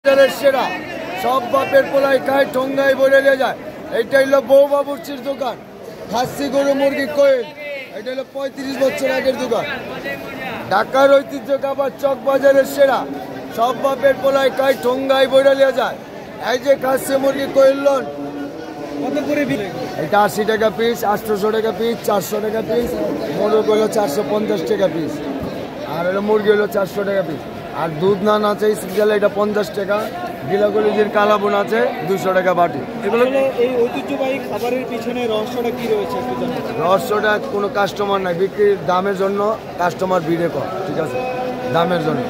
সেরা সব বাপের পোলাই খায় ঠোঙ্গায় বলে নিয়ে যায়। এইটা হলো বউ বাবুর্চির দোকান, খাসি গরু মুরগি কোয়েল। এটা হলো 35 বছর আগের দোকান। ঢাকার ঐতিহ্য খাবার চক বাজারের সেরা সব বাপের পোলাই খায় ঠোঙ্গায় বলে নিয়ে যায়। এই যে খাসি মুরগি কোয়েল লন কত করে এটা 80 টাকা পিস, 800 টাকা পিস, 400 টাকা পিস। মোরগ হলো 450 টাকা পিস, আর হলো মুরগি হলো 400 টাকা পিস। আর দুধ নান আছে স্পেশাল, এটা 50 টাকা। গিলাগুলিজির কালাবুন আছে 200 টাকা বাটি। এগুলো এই ঐতিহ্যবাহী খাবারের পিছনে রহস্যটা কি রয়েছে? রহস্যটা কোনো কাস্টমার নাই, বিক্রির দামের জন্য কাস্টমার ভিড়ে কম, ঠিক আছে, দামের জন্য।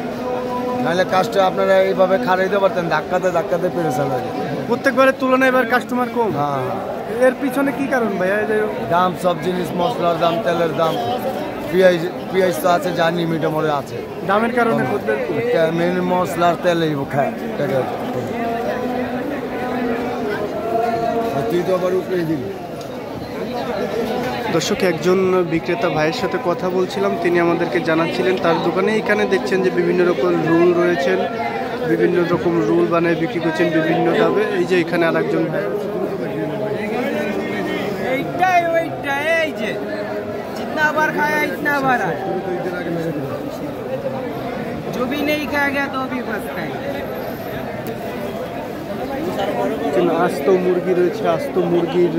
নাহলে কাস্টমার আপনারা এইভাবে খারাইতে পারতেন, ধাক্কাতে ধাক্কাতে পেরেছেন। প্রত্যেকবারের তুলনায় এবার কাস্টমার কম। হ্যাঁ, এর পিছনে কি কারণ ভাইয়া? দাম, সব জিনিস, মশলার দাম, তেলের দাম, পেঁয়াজ তো আছে জানি মিটামরে আছে। দামের কারণে মেন মশলার তেলেই খায়। তুই তো আবার উপরে দিবি। দর্শক, একজন বিক্রেতা ভাইয়ের সাথে কথা বলছিলাম, তিনি আমাদেরকে জানাচ্ছিলেন তার দোকানে এখানে দেখছেন যে বিভিন্ন রকম রোল রয়েছেন, বিভিন্ন রকম রোল বানায় বিক্রি করছেন বিভিন্ন দামে। এই যে এখানে আরেকজন ভাই, আস্ত মুরগি রয়েছে, আস্ত মুরগির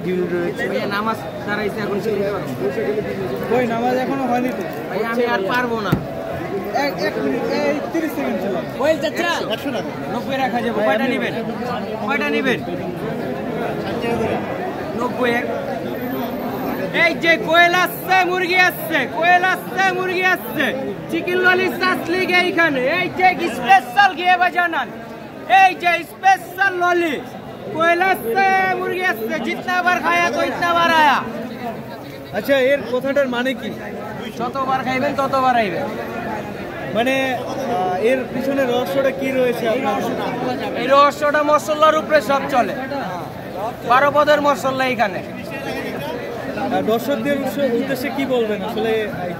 গ্রিল রয়েছে। নামাজ দাঁড়াইছে এখন, ওই নামাজ এখনো হয়নি তো, আমি আর পারবো না। 30 সেকেন্ড ছিল। ওই চাচা 90 রাখা যাবে। কয়টা নেবেন? কয়টা নেবেন? 90 এর। এই যে কোয়েল আসছে, মুরগি আসছে, কোয়েল আসছে, মুরগি আসছে। চিকেন ললিস আসলে এইখানে এই যে স্পেশাল গিয়ে বাজানান, এই যে স্পেশাল ললি কোয়েল আসছে, মুরগি আসছে। জিতনা বার খায়া তো ইতনা বার আয়া। আচ্ছা, এর কথাটার মানে কি? যতবার খাইবেন ততবার আইবেন। মানে এর পিছনে রহস্যটা কি রয়েছে? এই রহস্যটা মশলার উপরে সব চলে। 12 পদের মশলা এখানে। দর্শকদের উদ্দেশ্যে কি বলবেন আসলে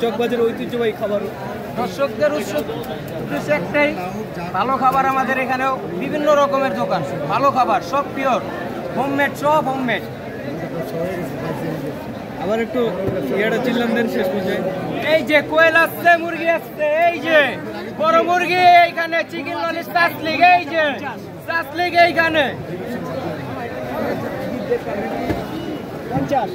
চকবাজার ঐতিহ্যবাহী খাবার? দর্শকদের উদ্দেশ্যে একটাই, ভালো খাবার আমাদের এখানেও বিভিন্ন রকমের দোকান, ভালো খাবার সব পিওর হোমমেড, সব হোমমেড। আবার একটু ইয়েটা চিল্লান দেন শেষ পর্যায়ে। এই যে কোয়েল আসছে, মুরগি আসছে, এই যে বড় মুরগি এইখানে, চিকেন ললিস সাসলিগ, এই যে সাসলিগ এইখানে 50।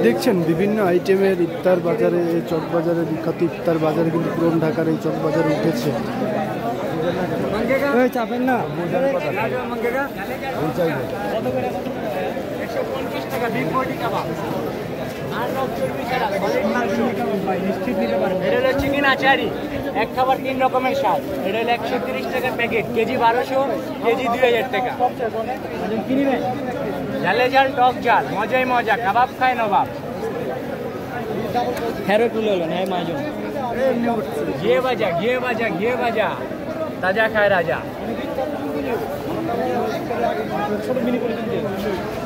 দেখছেন বিভিন্ন আইটেমের ইফতার বাজারে, চক বাজারে, বিখ্যাত ইফতার বাজারে কিন্তু পুরন ঢাকার এই চক বাজারে উঠেছে। চাপেন না, 150 টাকা বিগ বডি কাবাব। এটা হলো চিকেন আচারি, এক খাবার 3 রকমের স্বাদ। এটা হলো 130 টাকা প্যাকেট, কেজি 1200, কেজি 2000 টাকা। ঝালে ঝাল, টক ঝাল, মজাই মজা, কাবাব খায় নবাব। হেরো তুলে হলো না মাজন, ঘিয়ে বাজা, ঘিয়ে বাজা, ঘিয়ে বাজা, তাজা খায় রাজা।